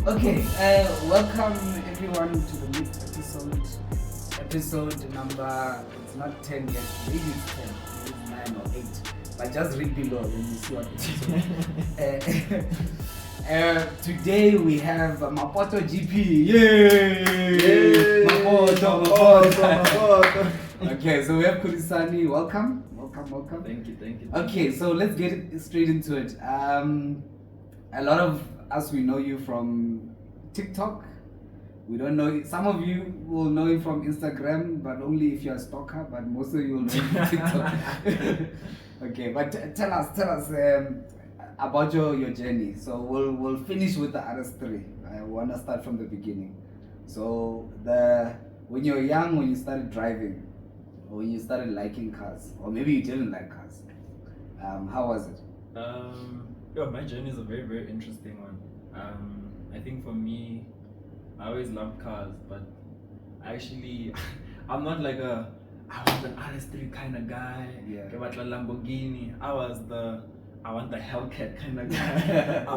Okay, welcome everyone to the next episode. Episode number, it's not 10 yet, maybe it's 10, maybe it's 9 or 8. But just read below when you see what episode. Today we have MAPOTO GP. Yay! MAPOTO. Okay, so we have Kurisani. Welcome. Thank you. Okay, so let's get straight into it. A lot of us, we know you from TikTok. We don't know, some of you will know you from Instagram, but only if you're a stalker, but most of you will know you from TikTok. Okay, but tell us about your journey. So we'll finish with the RS3. I want to start from the beginning. So when you were young, when you started driving, or when you started liking cars, or maybe you didn't like cars, how was it? My journey is a very, very interesting one. I think for me, I always loved cars, but actually, I'm not like I want an RS3 kind of guy. Yeah. I want a Lamborghini. I want the Hellcat kind of guy. I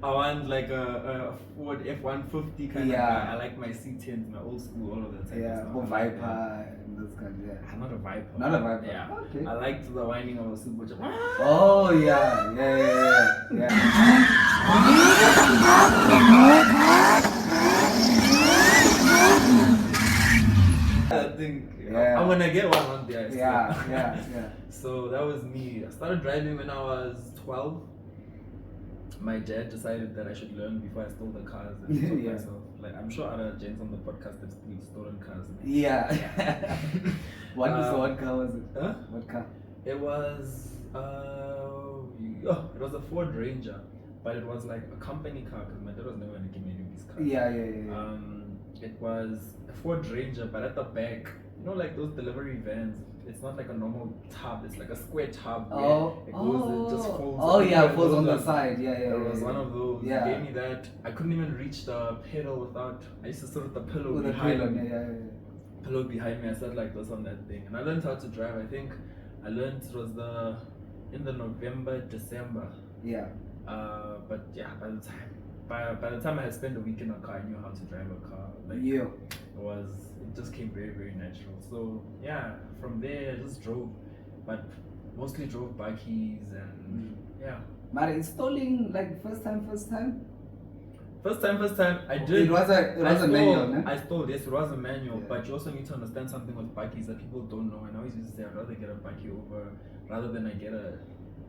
want like a Ford F-150 kind of guy. I like my C10s, my old school, all of that type of stuff. Or Viper and those kinds. Yeah. I'm not a Viper. Not a Viper. Yeah. Okay. I liked the whining of a supercharger. Oh yeah. I think I'm gonna get one day. Yeah. So that was me. I started driving when I was 12. My dad decided that I should learn before I stole the cars and told myself. Like, I'm sure other gents on the podcast have stolen cars. Yeah. What car was it? Huh? What car? It was it was a Ford Ranger, but it was like a company car because my dad was never gonna give me any of these cars. Yeah. It was a Ford Ranger, but at the back, you know, like those delivery vans. It's not like a normal tub. It's like a square tub. It just folds. Folds on the side. Yeah. It was one of those. Yeah. He gave me that. I couldn't even reach the pedal without. I used to sit with the pillow With behind the me. pillow, Pillow behind me. I sat like this on that thing, and I learned how to drive. I think I learned it was in the November, December. Yeah. But yeah, by the time I had spent a week in a car, I knew how to drive a car. Like, it just came very, very natural. So yeah, from there I just drove, but mostly drove Bakkies and yeah. But installing like first time. First time I did. It was a manual, no? I stole, yes, it was a manual, but you also need to understand something with Bakkies that people don't know. And I always used to say I'd rather get a Bakkie rather than I get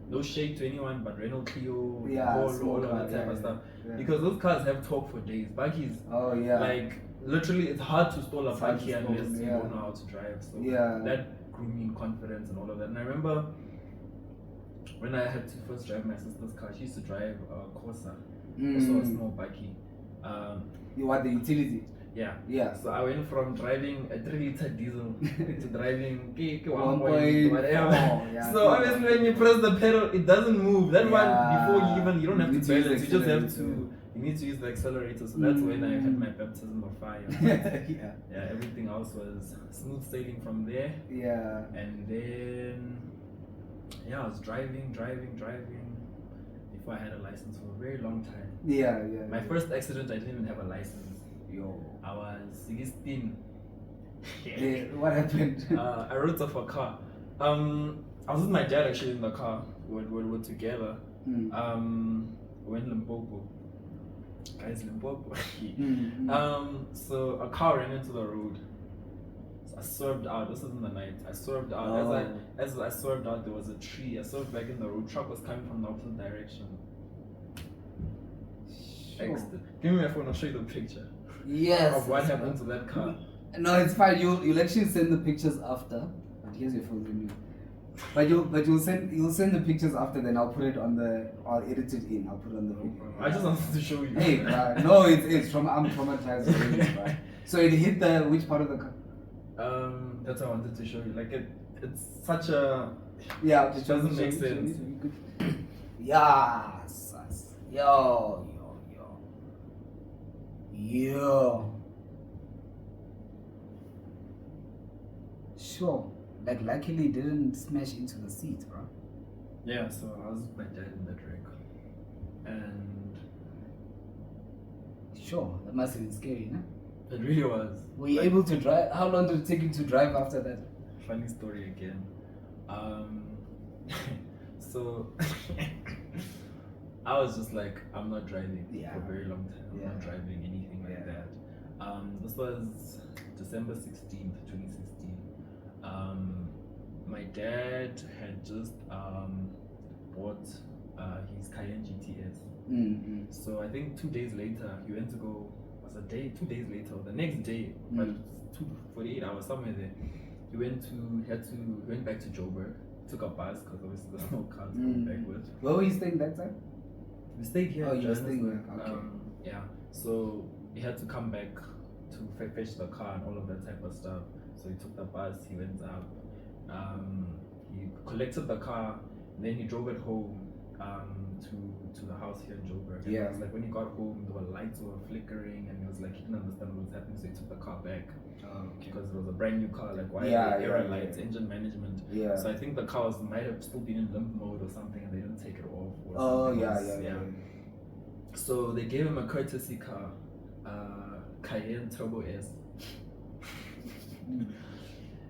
no shade to anyone, but Renault Clio, all of that type of stuff. Yeah. Because those cars have talk for days. Bakkies, like literally, it's hard to stall a Bakkie unless you don't know how to drive. So that grew me in confidence and all of that. And I remember when I had to first drive my sister's car, she used to drive a Corsa, also a small Bakkie. You want the utility? Yeah. So I went from driving a 3-liter diesel to driving 1.4. whatever. Yeah, so obviously when you press the pedal, it doesn't move. That one before you don't have to balance. You just have to. You need to use the accelerator. So that's when I had my baptism of fire. Yeah. Everything else was smooth sailing from there. Yeah. And then I was driving. Before I had a license for a very long time. Yeah. My first accident, I didn't even have a license. I was 16. What happened? I wrote off a car. I was with my dad actually in the car. We were together. We went Limpopo. Guys, Limpopo. So a car ran into the road. So I swerved out. This was in the night. I swerved out. As I swerved out, there was a tree. I swerved back in the road. Truck was coming from the opposite direction. Sure. Give me my phone. I'll show you the picture. Yes. Of what happened to that car. No, it's fine. You'll actually send the pictures after. But here's your phone. But you'll send the pictures after. Then I'll I'll edit it in. I'll put it on the video. I just wanted to show you. Hey, no, I'm traumatized. Right? So it hit which part of the car? That's what I wanted to show you. Like it's such a. Yeah. It doesn't make sense. Yes. Yo. Sure. Like luckily it didn't smash into the seat, bro. Yeah, so I was with my dad in that wreck. And Sure, that must have been scary, no? It really was. Were you able to drive? How long did it take you to drive after that? Funny story again. So I was just like, I'm not driving for a very long time. I'm not driving anything like that. This was December 16th, 2016. My dad had just bought his Cayenne GTS. So I think 2 days later, he went to go, 2 days later, the next day, but 48 hours, somewhere there, he went back to Joburg, took a bus, because obviously there's no car to go back with. Where were you staying that time? We stayed here. Oh, you were staying there, okay. Yeah, so he had to come back to fetch the car and all of that type of stuff. So he took the bus, he went up, he collected the car, and then he drove it home to the house here in Joburg. And it was like when he got home, the lights were flickering, and he was like, he didn't understand what was happening, so he took the car back. Because it was a brand new car, like why error lights, engine management. So I think the cars might have still been in limp mode or something, and they didn't take it off. Or So they gave him a courtesy car, Cayenne Turbo S.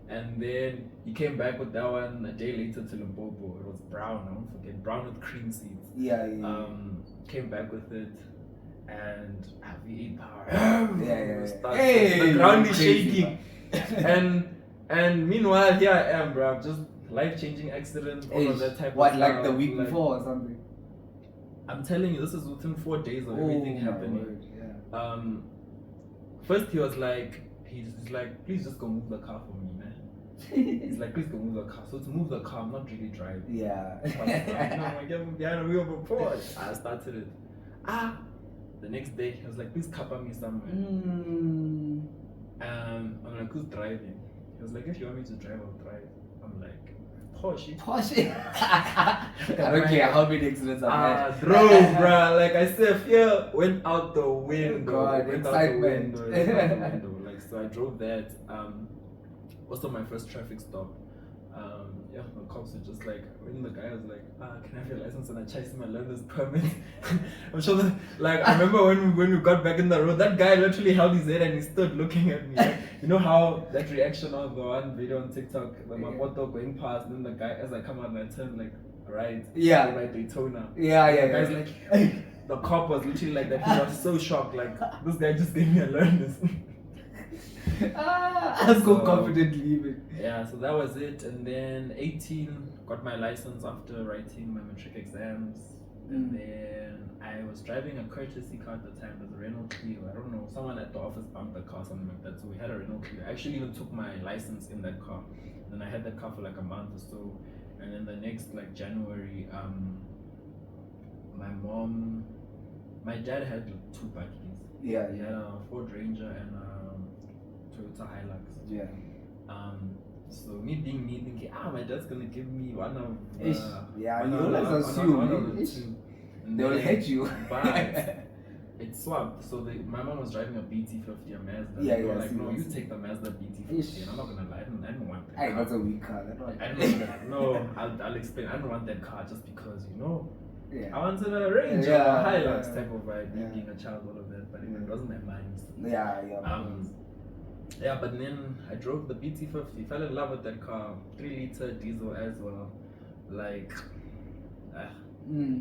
And then he came back with that one a day later to Limpopo. It was brown, I won't forget, brown with cream seats. Came back with it, and V8 power. The ground is shaking. and meanwhile, here I am, bro. Just life-changing accident, all of that type of stuff. What, like the week before or something? I'm telling you, this is within 4 days of everything happening. First he was like, he's like, please just go move the car for me, man. He's like, please go move the car. So to move the car, I'm not really driving. I get behind the wheel before. I started it. The next day, he was like, please cover me somewhere. I'm like, who's driving? He was like, if you want me to drive, I'll drive. I'm like, Porsche. I don't care how many accidents I've had. Drove, bro. Like I said, fear went out the window. God, excitement. Like, so I drove that. Also my first traffic stop. The cops were just like, when the guy was like, can I have your license? And I chased him, I learned this permit. I'm sure that, like, I remember when we got back in the road, that guy literally held his head and he stood looking at me. Like, you know how that reaction of the one video on TikTok, the MAPOTO going past, and then the guy, as I come out and I turn like right, like Daytona. The guy's like, the cop was literally like that. He was so shocked, like, this guy just gave me a learner's. I'll go confidently even. So that was it. And then 18, got my license after writing my matric exams. And then I was driving a courtesy car at the time. It was a Renault Clio. I don't know, someone at the office bumped the car, something like that. So we had a Renault Clio. I actually even took my license in that car. And I had that car for like a month or so. And then the next, like January, my dad had 2 Bakkies. He had a Ford Ranger and a Toyota Hilux. So me being me thinking, my dad's gonna give me one of you always assume they will hate you. But it swapped. So my mom was driving a BT50, a Mazda. They were like, no, you take the Mazda BT50. And I'm not gonna lie, I didn't want that car. That's a weak car. I don't want that. No, I'll explain. I don't want that car just because, I wanted a Ranger, a Hilux type of vibe, being a child, all of that, but it wasn't my mind. But then I drove the BT50, fell in love with that car, 3-liter diesel as well. Like,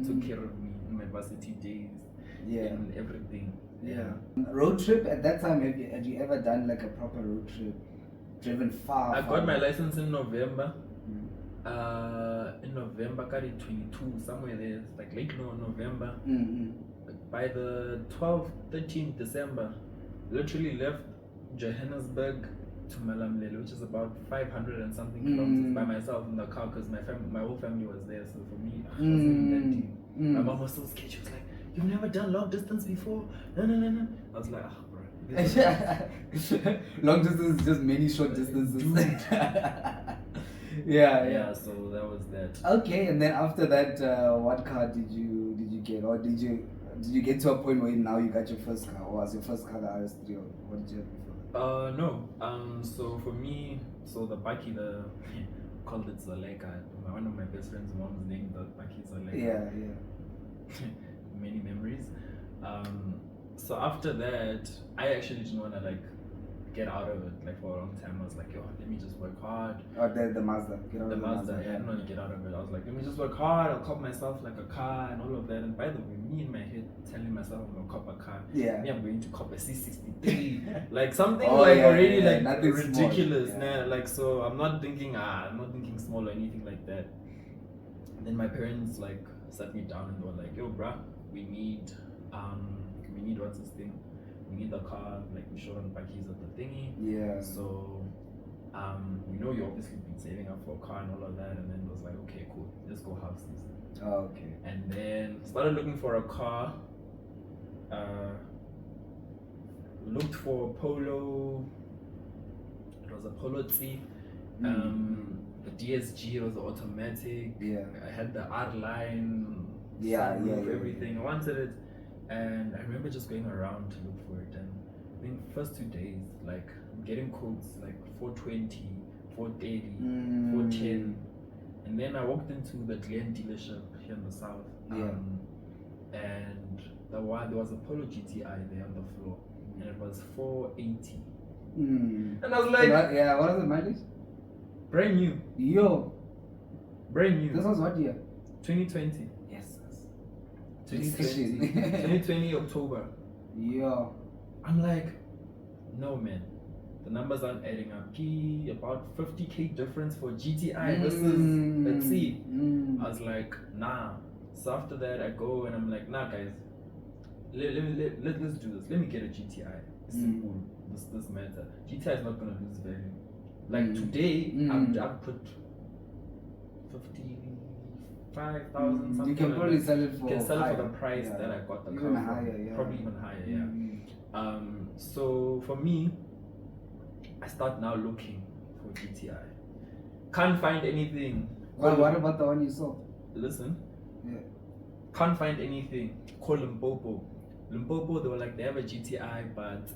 took care of me in my varsity days and everything. Road trip at that time, had you ever done like a proper road trip? Driven far? I got my license in November. Got it 22, somewhere there, like late November. By the 13th December, literally left Johannesburg to Malamlele, which is about 500 and something kilometers by myself in the car, because my whole family was there. So for me, I wasn't even that deep. My mom was so scared. She was like, "You've never done long distance before?" No. I was like, bro. Long distance is just many short distances. So that was that. Okay, and then after that, what car did you get, or did you get to a point where now you got your first car, or was your first car the RS3, or what did you have before? No. So for me, the Bakkie, called it Zoleka. One of my best friends' mom's named the Bakkie Zoleka. Many memories. So after that, I actually didn't want to like get out of it like for a long time. I was like, yo, let me just work hard. Oh, the Mazda. Get out the of the Mazda. Yeah, I didn't want to get out of it. I was like, let me just work hard. I'll cop myself like a car and all of that. And by the way, me in my head telling myself I'm gonna cop a car. Yeah. Me, I'm going to cop a C63, like something already like ridiculous. Small. Nah, like so. I'm not thinking small or anything like that. And then my parents like sat me down and they were like, yo, bruh, we need what's this thing? We need the car, like we showed on Bakkies at the thingy. Yeah. So, we know you obviously been saving up for a car and all of that, and then it was like, okay, cool, let's go have this. Oh, okay. And then started looking for a car. Looked for a Polo. It was a Polo 3. The DSG, it was automatic. Yeah. I had the R line. Everything. I wanted it. And I remember just going around to look for it, and I think first 2 days, like I'm getting quotes like 420, 430, 410, and then I walked into the Glen dealership here in the south, and there was a Polo GTI there on the floor, and it was 480, and I was like, what was the mileage? Brand new. Yo. Brand new. This was what year? 2020. 2020 October. Yeah. I'm like, no man, the numbers aren't adding up. About 50k difference for GTI versus let's see. I was like, nah. So after that I go and I'm like, nah guys, let's do this. Let me get a GTI. It's simple. This matter. GTI is not gonna lose value. Like today, I've put 55,000 something. You can probably sell it for the price that I got the car even higher, probably even higher. So for me, I start now looking for GTI. Can't find anything. Well, what about the one you saw? Listen. Yeah. Can't find anything. Call Limpopo. Limpopo, they were like, they have a GTI, but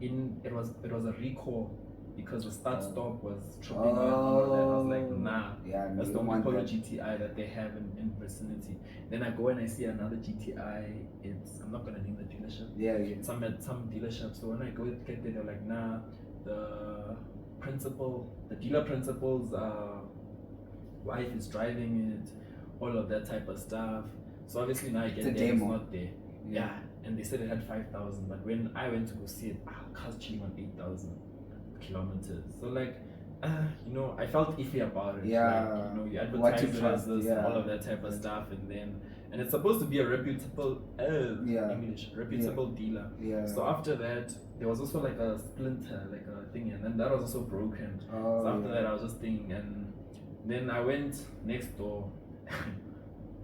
it was a recall because the start stop was tripping out and all that. I was like, nah, that's the only Polo GTI that they have in vicinity. Then I go and I see another GTI. I'm not gonna name the dealership. Yeah. Some dealership. So when I go get there, they're like, nah, the dealer principal's wife is driving it, all of that type of stuff. So obviously now I get there, it's not there. Yeah. And they said it had 5,000, but when I went to go see it, car's chilling on 8,000 kilometers. So like, I felt iffy about it. Yeah. Like, you advertise it as this and all of that type of stuff, and it's supposed to be a reputable reputable dealer. Yeah. So after that, there was also like a splinter, like a thing, and then that was also broken. So after that, I was just thinking, and then I went next door.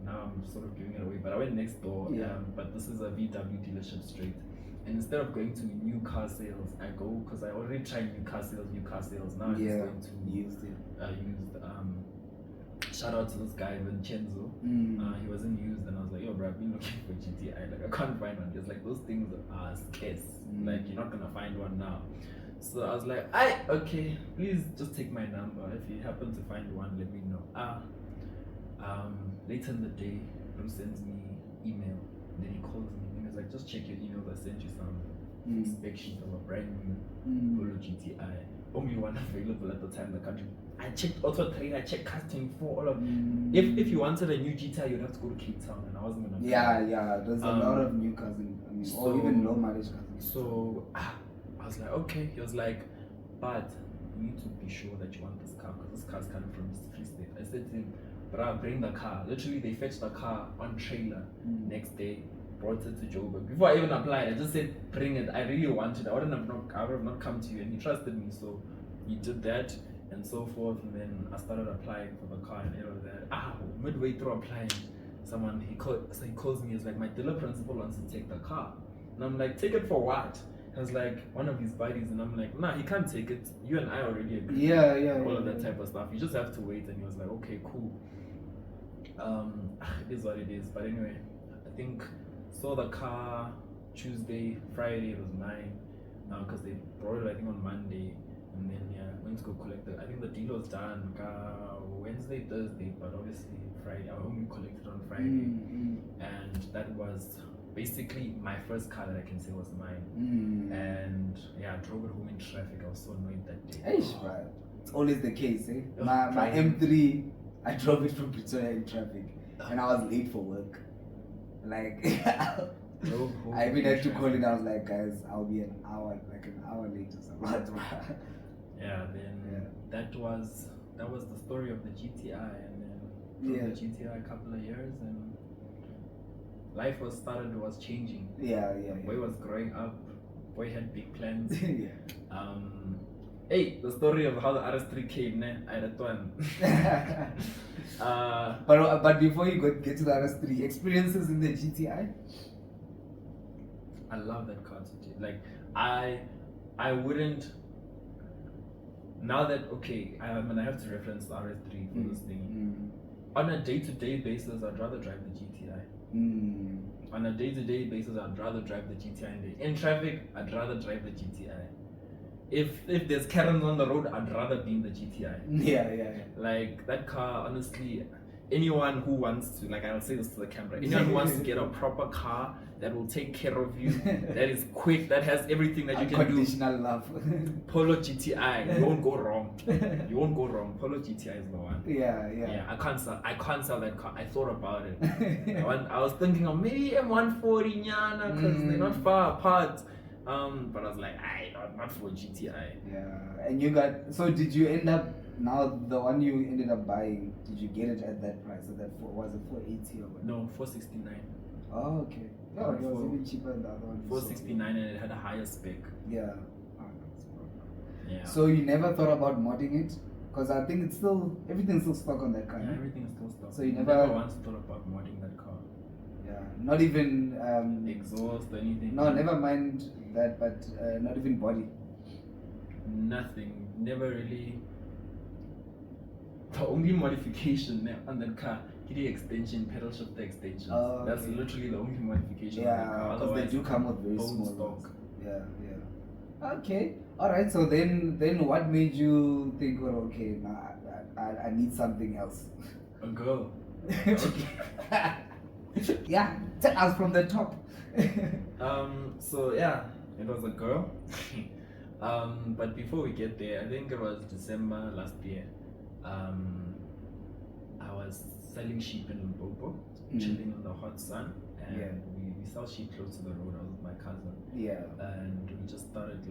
Now I'm sort of giving it away, but I went next door. But this is a VW dealership straight. And instead of going to new car sales, I go, because I already tried new car sales. Now I'm just going to used. Shout out to this guy Vincenzo. He wasn't used, and I was like, yo bro, I've been looking for GTI, like I can't find one. He's like, those things are scarce, like you're not gonna find one now. So I was like, okay, please just take my number. If you happen to find one, let me know. Later in the day, Bruce sends me email, and then he calls me and he's like, just check your emails, I sent you some spec sheet of a brand new Polo GTI, only one available at the time in the country. I checked Auto Train, I checked Cars 24, all of if you wanted a new GTI, you'd have to go to Cape Town, and I wasn't gonna there's a lot of new cars or even low mileage cars. So I was like, okay. He was like, but you need to be sure that you want this car, because this car's coming from Free State. I said to him, but I'll bring the car. Literally, they fetched the car on trailer. Next day, brought it to Joburg. Before I even applied, I just said, bring it. I really wanted it. I would have not come to you. And he trusted me, so he did that and so forth. And then I started applying for the car and all of that. Midway through applying, he calls me. He's like, my dealer principal wants to take the car. And I'm like, take it for what? I was like, one of his buddies, and I'm like, nah, he can't take it. You and I already agreed. All of that type of stuff. You just have to wait. And he was like, okay, cool. It is what it is. But anyway, I think saw the car Tuesday, Friday it was mine. Because they brought it I think on Monday, and then went to go collect it. I think the deal was done Wednesday, Thursday, but obviously Friday. I only collected on Friday, and that was basically my first car that I can say was mine. And yeah, I drove it home in traffic. I was so annoyed that day. Right. It's always the case, eh? My M3, I drove it from Pretoria in traffic, and I was late for work. Like, I even had to call in. I was like, guys, I'll be an hour late or something. That was the story of the GTI, and then the GTI a couple of years, and life was changing. Boy was growing up. Boy had big plans. Hey, the story of how the RS3 came, I had one. But before you get to the RS3, experiences in the GTI? I love that car today. Like, I wouldn't. Now that I have to reference the RS3 for this thing. On a day-to-day basis, I'd rather drive the GTI. On a day-to-day basis, I'd rather drive the GTI. In traffic, I'd rather drive the GTI. If there's Karens on the road, I'd rather be in the GTI. Like, that car, honestly, anyone who wants to, like, I'll say this to the camera, anyone who wants to get a proper car that will take care of you, that is quick, that has everything that you can do. Unconditional love. Polo GTI, you won't go wrong. You won't go wrong. Polo GTI is the one. Yeah. I can't sell that car. I thought about it. I was thinking of maybe M140 Nyana, because they're not far apart. But I was like, not for GTI. Yeah. And you did you end up, now the one you ended up buying, did you get it at that price? Was it 480 or what? No, 469. Oh, okay. No, it was even cheaper than the other one. 469, and it had a higher spec. Yeah. So you never thought about modding it? Because I think everything's still stuck on that car. Yeah, everything's still stuck. So you never once thought about modding that car. Yeah, not even exhaust or anything. No, never mind that, but not even body. Nothing. Never really. The only modification on that car, the extension, pedal shifter extensions. Oh, okay. That's literally the only modification. Yeah, because they do come with very small stock. Yeah. Okay. All right. So then what made you think, well, okay, now I need something else? A girl. Yeah. Tell us from the top. So yeah, it was a girl. But before we get there, I think it was December last year. I was selling sheep in Limpopo, chilling in the hot sun, and we sell sheep close to the road. I was with my cousin. And we just started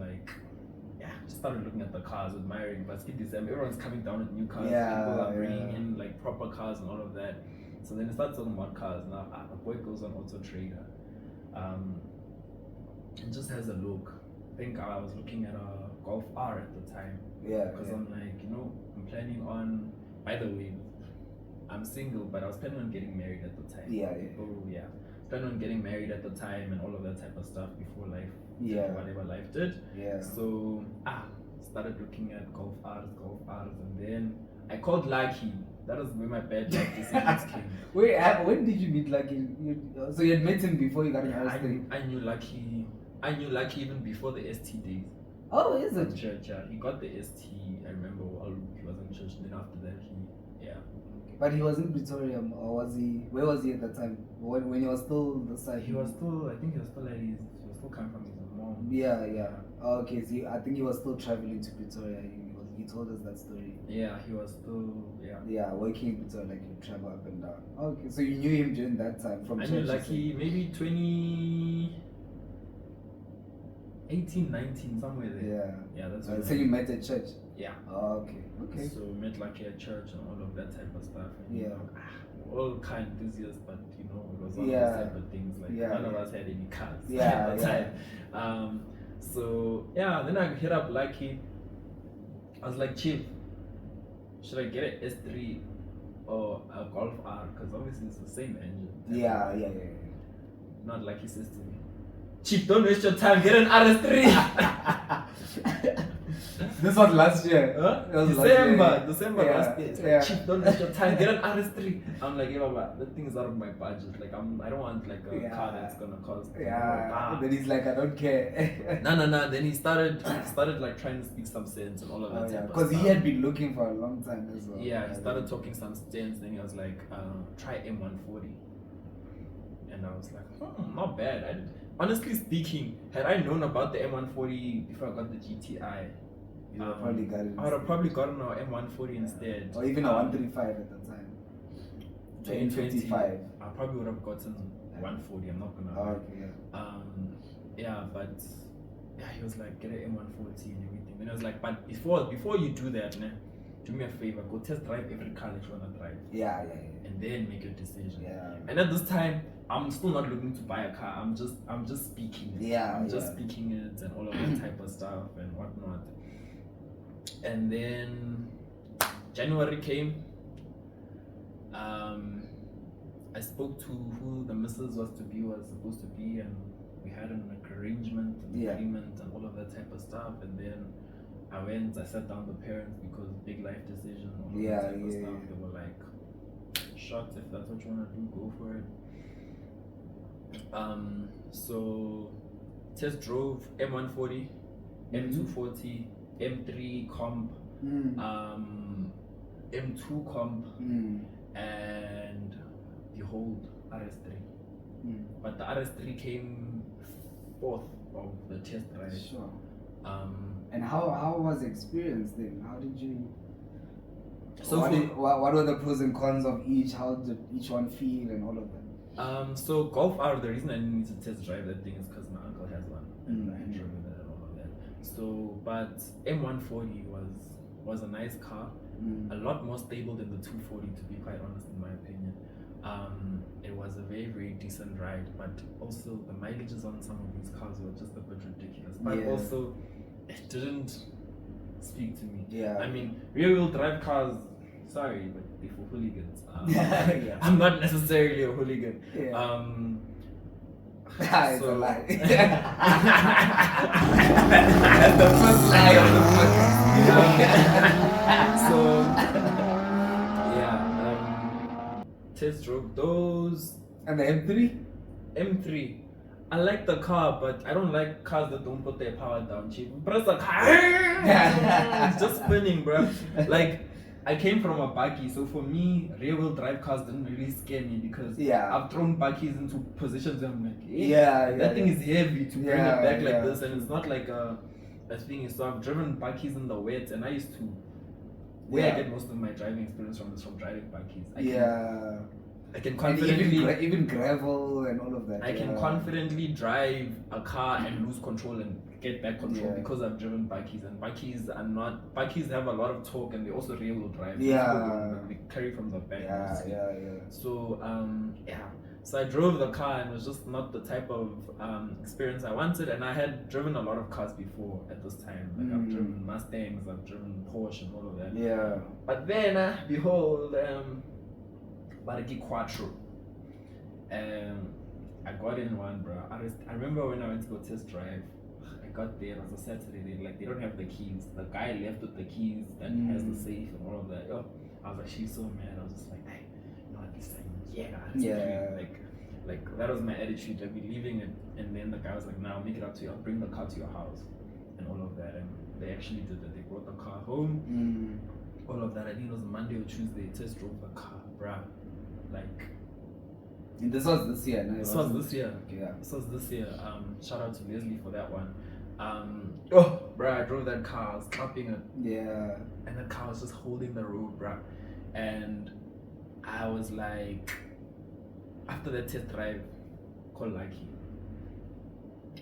looking at the cars, admiring. But it's December, everyone's coming down with new cars. People are bringing in like proper cars and all of that. So then we start talking about cars. Now a boy goes on Auto Trader, and just has a look. I think I was looking at a Golf R at the time. Because I'm like, I'm planning on. By the way, I'm single, but I was planning on getting married at the time. Planning on getting married at the time and all of that type of stuff before life. Whatever life did. So started looking at Golf R's, and then I called Lucky. That was where my bad luck decisions came. Wait, when did you meet Lucky? So you had met him before you got an RS3? I knew Lucky even before the ST days. Oh, is it? Church, he got the ST. I remember while he was in church. Then after that, But he was in Pretoria, or was he? Where was he at that time? When he was still the side? He was still. I think he was still coming from his mom. Oh, okay, so I think he was still traveling to Pretoria. He told us that story. Yeah, he was still. Working in Pretoria, like you travel up and down. Okay, so you knew him during that time from church? I knew Lucky maybe 2018, 19, somewhere there. That's right. So you met at church? Yeah. Oh, okay. So we met Lucky at church and all of that type of stuff. And, all car enthusiasts, but it was one of those type of things. Like none of us had any cars at the time. Then I hit up Lucky. I was like, Chief, should I get an S3 or a Golf R? Because obviously it's the same engine. Not like he says to me, Chief, don't waste your time, get an RS3. This was last year. December last year. Chief, don't waste your time, get an RS3. I'm like, that thing is out of my budget. Like, I don't want like a car that's gonna cost. Then he's like, I don't care. No. Then he started like trying to speak some sense and all of that. Because he had been looking for a long time as well. He started talking some sense. Then he was like, try M140. And I was like, not bad. Honestly speaking, had I known about the M140 before I got the GTI, I would have probably gotten our M140 instead. Or even a 135 at the time. 2025. I probably would have gotten 140, I'm not gonna lie. But he was like, get an M140 and everything. And I was like, but before you do that, do me a favor, go test drive every car that you wanna drive. Yeah. And then make your decision. Yeah. And at this time, I'm still not looking to buy a car. I'm just speaking it. I'm just speaking it and all of that type of stuff and whatnot. And then January came. I spoke to who the missus was supposed to be, and we had an arrangement, agreement, and all of that type of stuff. And then I sat down with parents because big life decision, all of that type of stuff. They were like, "Shot, if that's what you want to do, go for it." So test drove M140, M240, M3 comp, M2 comp, and behold, RS3. But the RS3 came fourth of the test drive. Sure. And how was the experience then? How did you? So what were the pros and cons of each? How did each one feel and all of that? So Golf R, the reason I didn't need to test drive that thing is because my uncle has one and I drove with it and all of that. So, but M140 was a nice car, a lot more stable than the 240, to be quite honest, in my opinion. It was a very, very decent ride, but also the mileages on some of these cars were just a bit ridiculous. But also, it didn't speak to me. I mean, rear-wheel drive cars, sorry, but they're for hooligans. I'm not necessarily a hooligan. It's so, a lie. That's the first lie of the podcast. Test drove those. And the M3? M3. I like the car, but I don't like cars that don't put their power down. Press the car. It's just spinning, bro. Like, I came from a Bakkie, so for me, rear-wheel drive cars didn't really scare me because I've thrown Bakkies into positions and I'm like, that thing is heavy to bring it back like this, and it's not like a thing. So I've driven Bakkies in the wet, and I used to, I get most of my driving experience from is from driving Bakkies. I can confidently even gravel and all of that. I can confidently drive a car and lose control and get back control because I've driven Bakkies, and Bakkies have a lot of torque and they also rear wheel drive. They carry from the back. So so I drove the car and it was just not the type of experience I wanted, and I had driven a lot of cars before at this time. Like I've driven Mustangs, I've driven Porsche and all of that. But then behold, Bariki Quattro. I got in one, bro. I remember when I went to go test drive, I got there, it was a Saturday, they don't have the keys. The guy left with the keys that has the safe and all of that. I was actually so mad. I was just like, hey, you know what, this time, like that was my attitude. I'd be leaving it, and then the guy was like, nah, I'll make it up to you, I'll bring the car to your house and all of that. And they actually did that. They brought the car home, all of that. I think it was a Monday or Tuesday, test drove the car, bruh. Like, and this was this year, no? This was this year. Shout out to Leslie for that one. Bruh, I drove that car, I was clapping it. And the car was just holding the road, bruh. And I was like, after that test drive, call Lucky.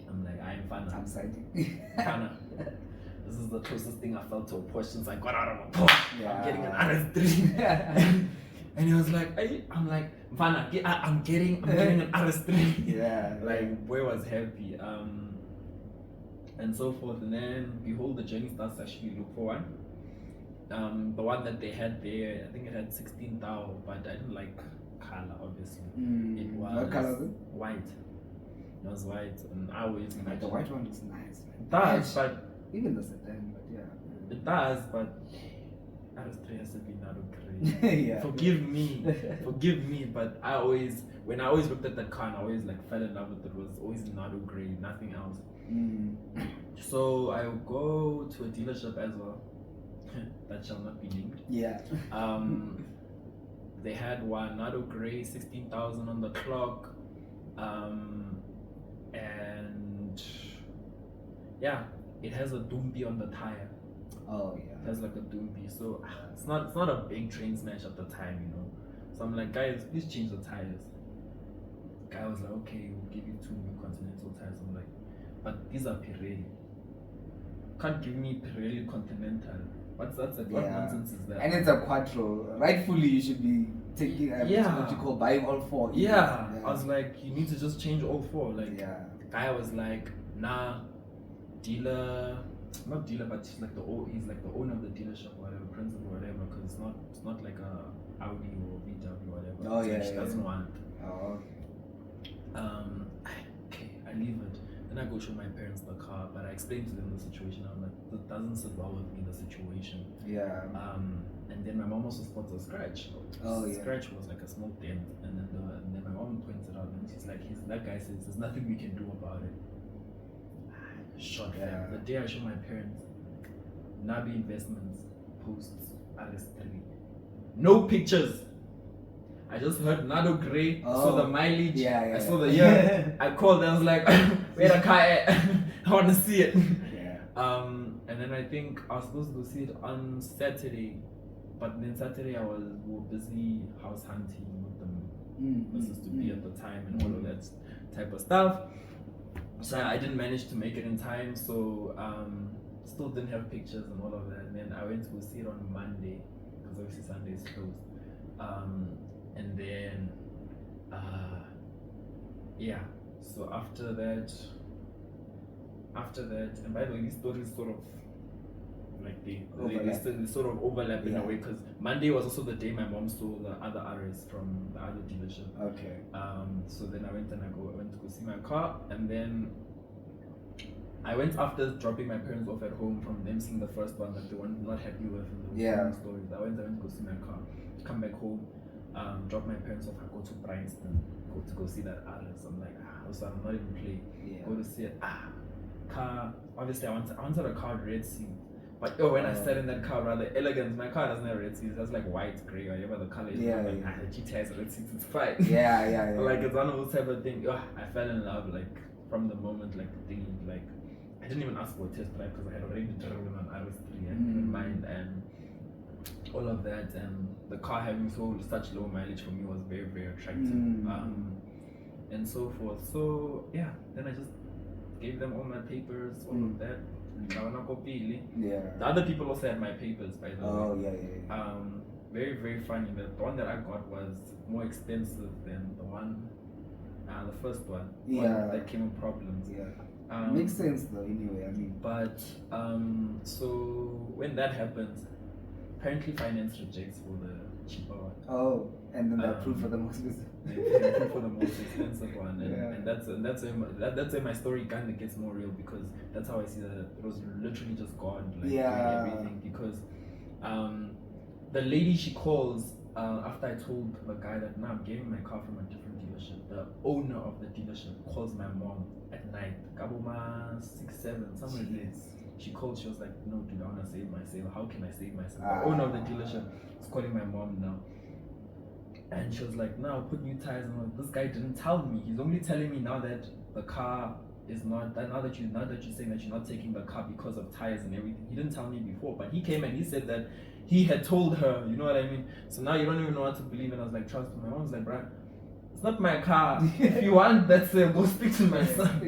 I'm like, I'm I'm sighting. This is the closest thing I felt to a Porsche since I got out of a Porsche. I'm getting an RS3. And he was like, I'm like, Mfana, I'm getting an RS3. Like, boy was happy. And so forth. And then, behold, the journey starts to actually look for one. The one that they had there, I think it had 16,000, but I didn't like color, obviously. It was what color was it? White. It was white, and I always like the white one looks nice. It does, but even the sedan, but it does, but RS3 has to be not great. Forgive me, but when I always looked at that car and I always like fell in love with it, was always Nado grey, nothing else. So I will go to a dealership as well. That shall not be named. They had one Nado grey, 16,000 on the clock. And yeah, it has a doombi on the tire. Oh yeah. It has like a doombi, so it's not a big train smash at the time, you know. So I'm like, guys, please change the tires. The guy was like, okay, we'll give you 2 new Continental tires. I'm like, but these are Pirelli. Can't give me Pirelli Continental. What's that? What nonsense is that? And it's a quattro. Rightfully, you should be taking what you call buying all 4. Yeah. I was like, you need to just change all 4. Like, the guy was like, nah, dealer, not dealer, but he's like the owner of the dealership, or whatever, principal, or whatever, because it's not like a Audi or VW or whatever. Oh so she doesn't want. Oh. Okay, I leave it. Then I go show my parents the car, but I explained to them the situation. I'm like, that doesn't sit well with me, the situation. Yeah. And then my mom also spots a scratch. Scratch was like a small dent, and then my mom points it out, and she's like, that guy says there's nothing we can do about it. Shot fam. The day I show my parents, Nabi Investments posts RS3. No pictures. I just heard Nado Gray, saw the mileage, I saw the year. I called, I was like, where the car at? I want to see it. And then I think I was supposed to go see it on Saturday, but then Saturday we were busy house hunting with the missus to be at the time and all of that type of stuff. So I didn't manage to make it in time, so still didn't have pictures and all of that. And then I went to go see it on Monday, because obviously Sunday is closed. And then, so after that, and by the way, these stories sort of, like they sort of overlap in a way, because Monday was also the day my mom saw the other RS from the other dealership. Okay. So then I went to go see my car, and then I went after dropping my parents off at home from them seeing the first one that they were not happy with and the stories. I went to go see my car, come back home, drop my parents off, I go to Bryanston, to go see that RS. I'm like, so I'm not even playing. Go to see it. Car, obviously I wanted a car red seat. But when I sat in that car, rather elegant, my car doesn't have red seats, that's like white, grey, whatever the color is. The GT has red seats, it's fine. Like it's one of those type of things. I fell in love like from the moment, like the thing, like I didn't even ask for a test drive because I had already driven on RS3 and in mind and all of that, and the car having such low mileage for me was very, very attractive. And so forth. So then I just gave them all my papers, all of that. The other people also had my papers, by the way. Very, very funny. The one that I got was more expensive than the first one. That came with problems. Makes sense though, anyway. I mean, but so when that happens, apparently finance rejects for the cheaper one. And then they approve for the most expensive. They approve for the most expensive one, and that's where my story kind of gets more real, because that's how I see that it was literally just God, like doing everything. Because the lady she calls after I told the guy that now I'm getting my car from a different dealership, the owner of the dealership calls my mom at night, Kabuma 6, 7, somewhere there. She called, she was like, no dude, I want to save myself. How can I save myself? The owner of the dealership is calling my mom now. And she was like, no, put new tires on. This guy didn't tell me. He's only telling me now that the car is not, now that you're saying that you're not taking the car because of tires and everything. He didn't tell me before, but he came and he said that he had told her, you know what I mean? So now you don't even know what to believe. And I was like, trust me. My mom was like, bruh, it's not my car. If you want, that's go speak to my son.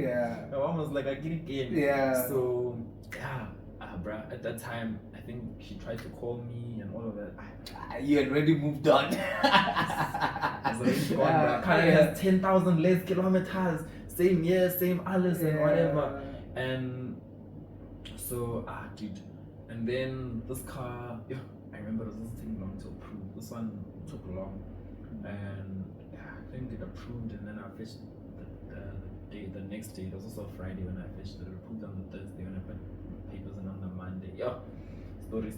My mom was like, I get it again. So bruh, at that time, I think she tried to call me and all of that. You had already moved on. I was already gone, bruh. Car has 10,000 less kilometers, same year, same alles and whatever. And so, dude. And then this car, I remember it was taking long to approve. This one took long. And I think it approved, and then I fished the next day. It was also a Friday when I fished it. It approved on the Thursday when I put papers in on the Monday. Story.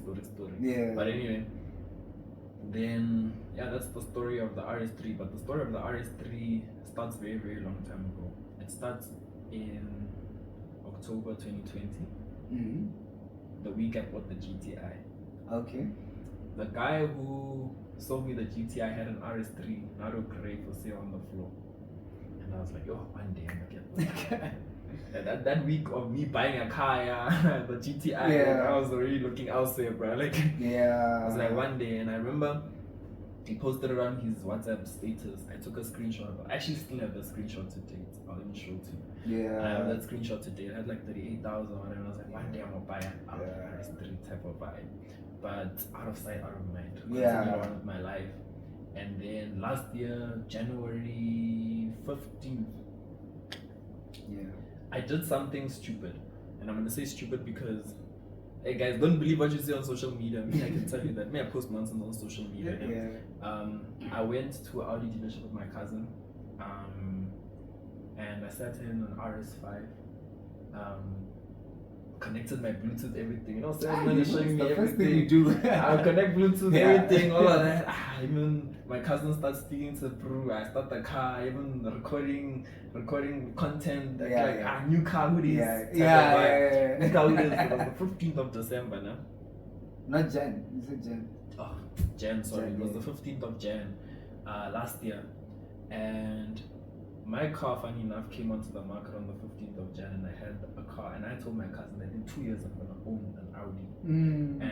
But anyway, then that's the story of the RS3. But the story of the RS3 starts very, very long time ago. It starts in October 2020. The week I bought the GTI. Okay. The guy who sold me the GTI had an RS3, Nado Gray, for sale on the floor. And I was like, yo, one day I'm gonna get that. That week of me buying a car, yeah, the GTI, I was already looking elsewhere, bro. Like, I was like, one day, and I remember he posted it on his WhatsApp status. I took a screenshot. I actually still have the screenshot to date. I'll even show it to you. Yeah. I have that screenshot to date. It had like 38,000 on it, and I was like, one day I'm gonna buy an Audi RS3 type of vibe. But out of sight, out of mind. Continue on with my life. And then last year, January 15th, I did something stupid. And I'm gonna say stupid because, hey guys, don't believe what you see on social media. I can tell you that. I post nonsense on social media. I went to an Audi dealership with my cousin, and I sat in an RS5. Connected my Bluetooth, everything. Salesman is showing me everything. First thing you do. I connect Bluetooth, everything, all of that. Even my cousin starts speaking to Brew. I start the car, even recording content. New car hoodies. New car hoodies. It was the 15th of December, no? Not Jan. You said Jan. Oh, Jan. Sorry, it was the 15th of Jan, last year, and my car, funny enough, came onto the market on the 15th of Jan, and I had a car, and I told my cousin that in 2 years I'm gonna own an Audi. And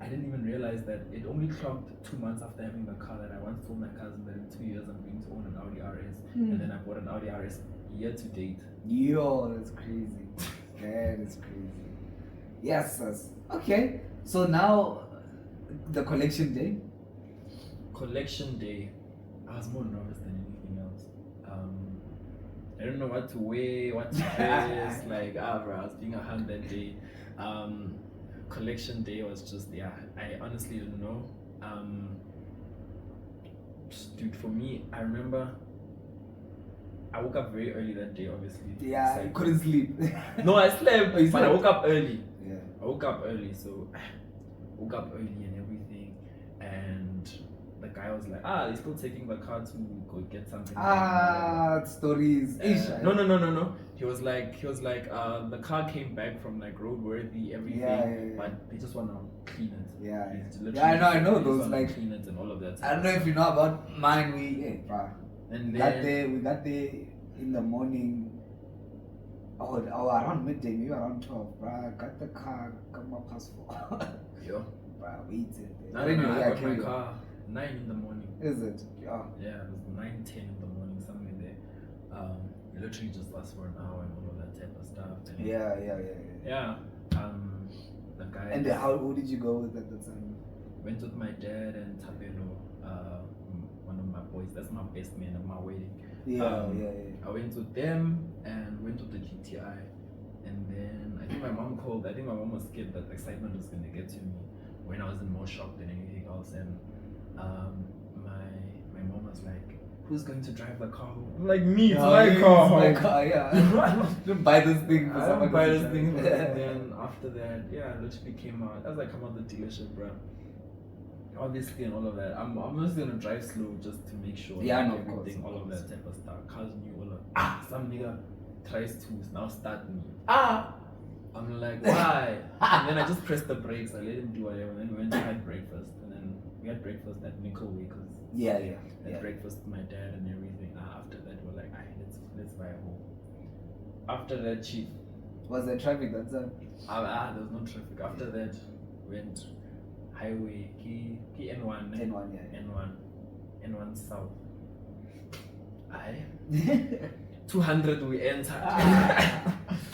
I didn't even realize that it only clocked 2 months after having the car that I once told my cousin that in 2 years I'm going to own an Audi RS, and then I bought an Audi RS year to date. Yo, that's crazy. That is crazy. Yes. Okay, so now the collection day. Collection day, I was more nervous than anything else. I don't know what to wear, what to dress. Bro, I was being a hand that day. Collection day was just, I honestly didn't know. Dude, for me, I remember I woke up very early that day, obviously. Yeah, you couldn't sleep. No, I slept, but I woke up early. Yeah. I woke up early, so I woke up early and everything. And the guy was like, they're still taking the car to go get something. Stories. No. He was like, the car came back from like roadworthy, everything, but they just want to clean it. I know those like clean it and all of that. I don't know if you know about mine. We got there in the morning. Around midday, maybe around 12. Got the car, got my passport. Yo. Waited. I got my car 9 in the morning. Is it? Yeah, it was 9, 10 in the morning, somewhere there. We literally just asked for an hour and all of that type of stuff. And yeah. The guy. And who did you go with at the time? Went with my dad and Tapelo, one of my boys. That's my best man at my wedding. I went with them and went with the GTI. And then I think my mom called. I think my mom was scared that excitement was going to get to me when I was in more shock than anything else. And my mom was like, who's going to drive the car home? I'm like, me, it's my car. It's my car, yeah. Don't buy this thing for someone. Buy this thing. And then after that, I literally came out. As I come out the dealership, bro, obviously and all of that, I'm just gonna drive slow just to make sure. Everything, all of that type of stuff. Cars knew all of some nigga tries to now start me. I'm like, why? And then I just pressed the brakes. I let him do whatever. And then we went to have breakfast. And then we had breakfast at Nickel Way because had breakfast with my dad and everything. After that, we're like, let's buy a home. After that, chief. Was there traffic that time? There was no traffic. After that, went highway N1. N1 south. 200 we entered.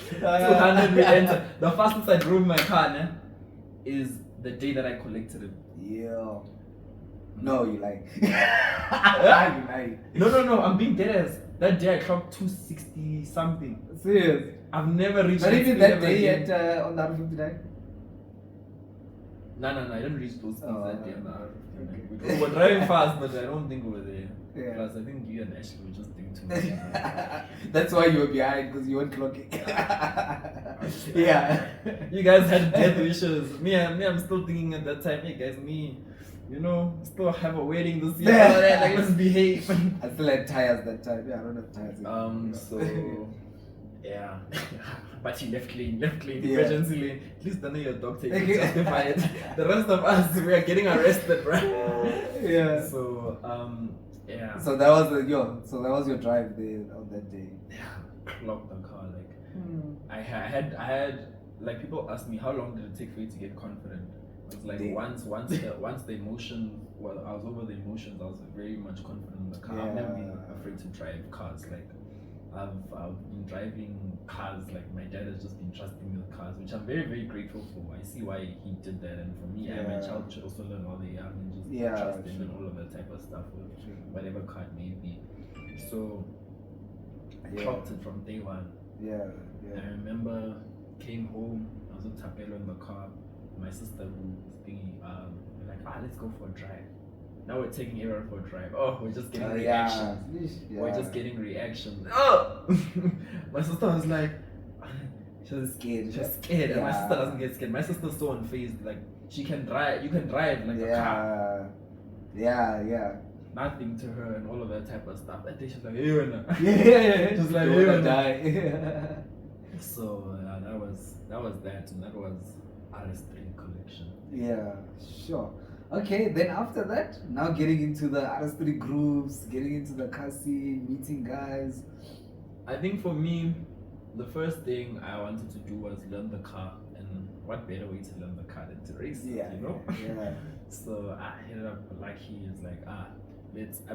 200 we entered. The fastest I drove my car is the day that I collected it. Yeah. No, you like. You like. No, I'm being dead ass. That day I clocked 260 something. Serious? I've never reached. Not even that day on the R59? No, I didn't reach those things that day on the R59. Okay. We were driving fast, but I don't think we were there. Yeah. Plus, I think you and Ashley were just doing too much. That's why you were behind, because you weren't clocking. Yeah. You guys had death wishes. Me, I'm still thinking at that time, hey guys, still have a wedding this year. Like, let's behave. I still had tires that time. Yeah, I don't have tires. So, yeah. But he left lane, emergency lane. At least I know your doctor can justify it. The rest of us, we are getting arrested, right? Yeah. So, Yeah. So that was your drive there on that day. Yeah, clocked the car like. I had like people asked me how long did it take for you to get confident. I was like once the emotion, well, I was over the emotions. I was very much confident in the car. I've never been afraid to drive cars. Like I've been driving cars. Like my dad has just been trusting me with cars, which I'm very, very grateful for. I see why he did that, and for me, my child should also learn while they're young and just trust him and all of that type of stuff with whatever car it may be. So I clocked it from day one. I remember came home. I was with Tapelo in the car. My sister who was thinking, like, let's go for a drive. Now we're taking everyone for a drive. Oh, we're just getting reactions. We're just getting reactions. Oh, my sister was like, she was scared. She was scared, and my sister doesn't get scared. My sister's so unfazed. Like she can drive. You can drive like a car. Nothing to her and all of that type of stuff. That day she's like, she's like, die. So that was that, and that was RS3 collection. Yeah, sure. Okay, then after that, now getting into the RS3 groups, getting into the car scene, meeting guys. I think for me, the first thing I wanted to do was learn the car, and what better way to learn the car than to race it, you know? Yeah. So I ended up like he is like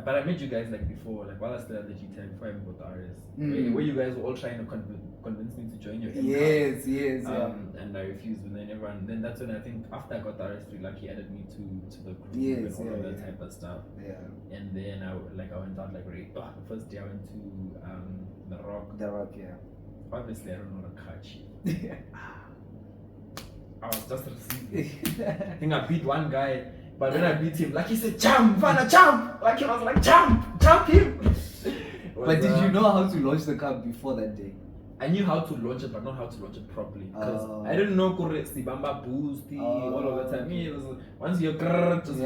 but I met you guys like before, like while I still had the GTI before I even got the RS. Where you guys were all trying to convince me to join your Yes. And I refused, and then that's when I think after I got the RS3, like he added me to the group and all of that type of stuff. And then I went out like the first day I went to the Rock. Obviously I don't know the car chief. I was just receiving. I think I beat one guy. But when I beat him, like he said, jump, Vanna, jump! Like I was like, jump him! But did you know how to launch the car before that day? I knew how to launch it, but not how to launch it properly. Because I didn't know Kurisani, Bamba boost, all of the time. Me, it was once you're just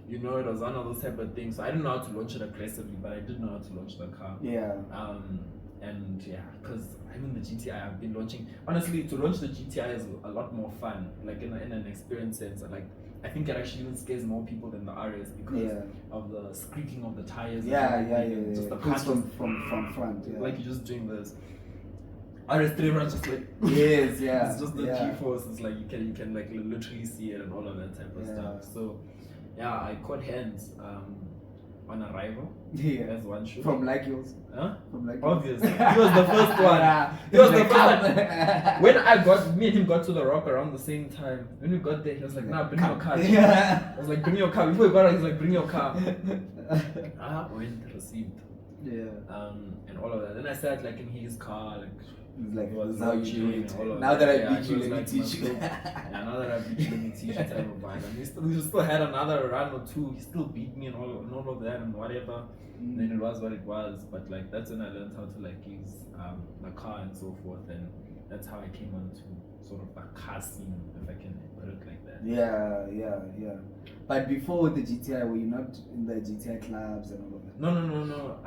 you know, it was one of those type of things. So I didn't know how to launch it aggressively, but I did know how to launch the car. And because I'm in the GTI, I've been launching. Honestly, to launch the GTI is a lot more fun, like in an experience sense. Like I think it actually even scares more people than the RS because of the squeaking of the tires. Just the punch from front. Like you're just doing this. RS3 runs just like it's just the G-force. It's like you can like literally see it and all of that type of stuff. So I caught hands on arrival. That's one shoot. From like yours. From like obviously. He was the first one. He was the first one. When me and him got to the Rock around the same time. When we got there, he was like, nah, bring your car. I was like, bring your car. Before we got there, he was like, bring your car. Went received. And all of that. Then I sat like in his car, like this is how you do it. Now that I beat you, let me teach you. Now that I beat you, let me teach you type of vibe. And we still had another run or two. He still beat me and all of that and whatever. And then it was what it was. But like that's when I learned how to like use the car and so forth. And that's how I came onto sort of a car scene, if I can put it like that. Yeah. But before the GTI, were you not in the GTI clubs and all of that? No.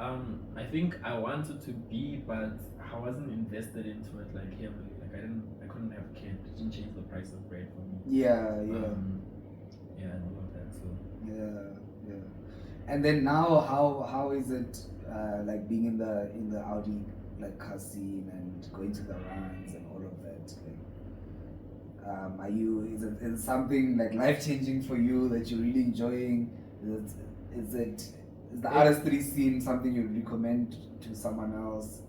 I think I wanted to be, but I wasn't invested into it like heavily. Like I couldn't have kids. It didn't change the price of bread for me. And all of that. So yeah. And then now, how is it like being in the Audi like car scene and going to the runs and all of that? Like, is it something like life changing for you that you're really enjoying? Is the RS3 scene something you'd recommend to someone else?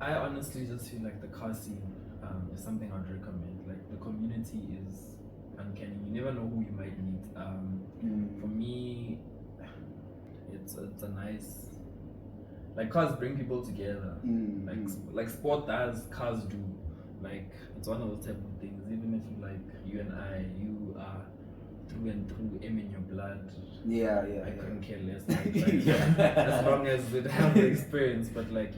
I honestly just feel like the car scene is something I'd recommend. Like the community is uncanny. You never know who you might meet. For me, it's a nice, like cars bring people together. Like sport does, cars do. Like it's one of those type of things. Even if you and I, you are through and through M in your blood. I couldn't care less. As long as it have the experience, but like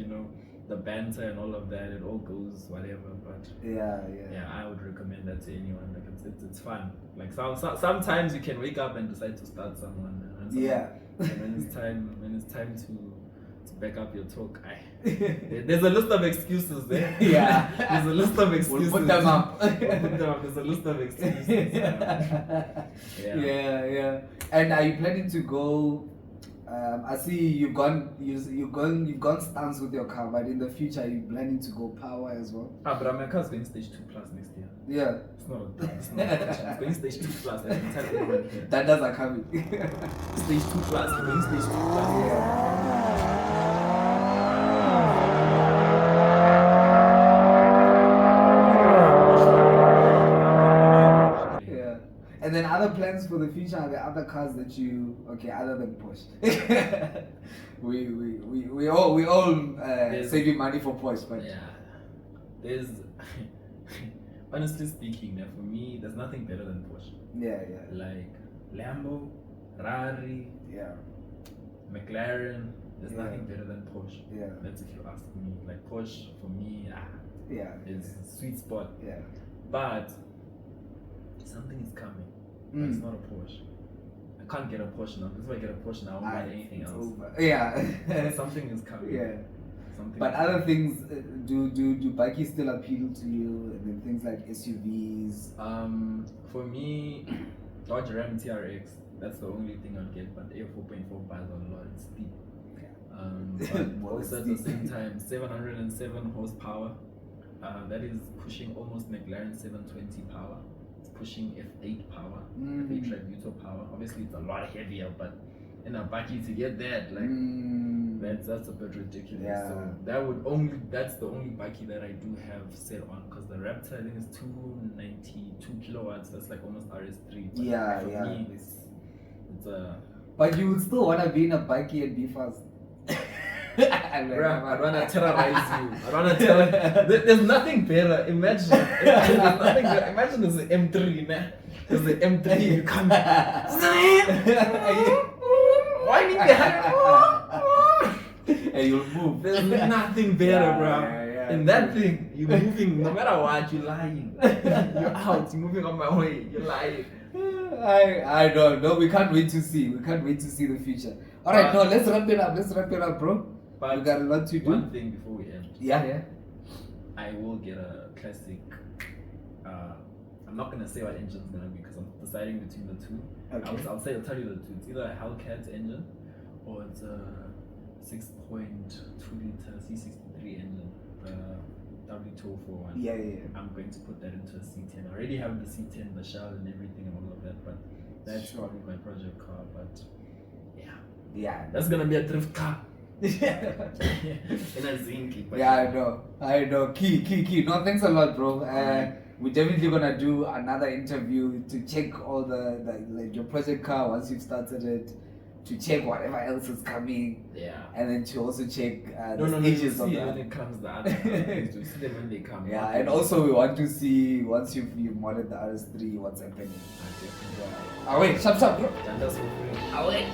the banter and all of that, it all goes whatever. But I would recommend that to anyone. Like it's fun. Like sometimes you can wake up and decide to start someone. And when it's time to back up your talk. There's a list of excuses there. Yeah. There's a list of excuses. We'll put them up. There's a list of excuses. Yeah. And are you planning to go? I see you've gone stance with your car, but in the future are you planning to go power as well? But my car's going stage 2+ next year. Yeah. It's not it's going stage 2+. I can tell everyone here. Dandas are coming. Stage 2+. We're going stage 2+. Yeah. And then other plans for the future, are there other cars that you other than Porsche? we all saving money for Porsche, but there's honestly speaking, for me, there's nothing better than Porsche. Yeah. Like Lambo, Ferrari, McLaren. There's nothing better than Porsche. Yeah. That's if you ask me. Like Porsche for me, is a sweet spot. Yeah. But something is coming. But it's not a Porsche. I can't get a Porsche now. Because if I get a Porsche now, I won't buy anything else. Over. Yeah. Something is coming. Yeah. Something. But other things, do Bakkies still appeal to you? And then things like SUVs. For me, Dodge Ram TRX. That's the only thing I'd get. But A4.4 bars a lot. It's steep. But also at the same time, 707 horsepower. That is pushing almost McLaren 720 power. It's pushing F8 power, F8 Tributo power. Obviously, it's a lot heavier, but in a Bakkie to get that, like that's a bit ridiculous. Yeah. So that's the only Bakkie that I do have set on, because the Raptor I think is 292 kilowatts. That's like almost RS3. But for me, it's a. But you would still want to be in a Bakkie and be fast. I want to terrorize you. I want to tell you. There's nothing better. Imagine there's an M3, man. There's an M3. You can't. Why need behind? And you'll move. There's nothing better, bro. In that thing, you're moving. No matter what, you're lying. You're out. You're moving on my way. You're lying. I don't know. We can't wait to see. We can't wait to see the future. All right, no, let's wrap it up. Let's wrap it up, bro. But we got a lot to do. One thing before we end. Yeah. I will get a classic. I'm not gonna say what engine's gonna be because I'm deciding between the two. Okay. I'll tell you the two. It's either a Hellcat engine or it's a 6.2 liter C63 engine. W241. Yeah. I'm going to put that into a C10. I already have the C10, the shell and everything and all of that, but that's probably my project car. But yeah, that's gonna be a drift car. In a Zinky. Yeah, I know. Key. No, thanks a lot, bro. We're definitely gonna do another interview to check all the like your project car once you've started it, to check whatever else is coming. Yeah. And then to also check the stages of that. When it comes the other cars, we see them when they come. Yeah, and also we want to see once you've modded the RS3 what's happening. Okay. Yeah. Wait, sharp, bro. Dandas for free. Wait.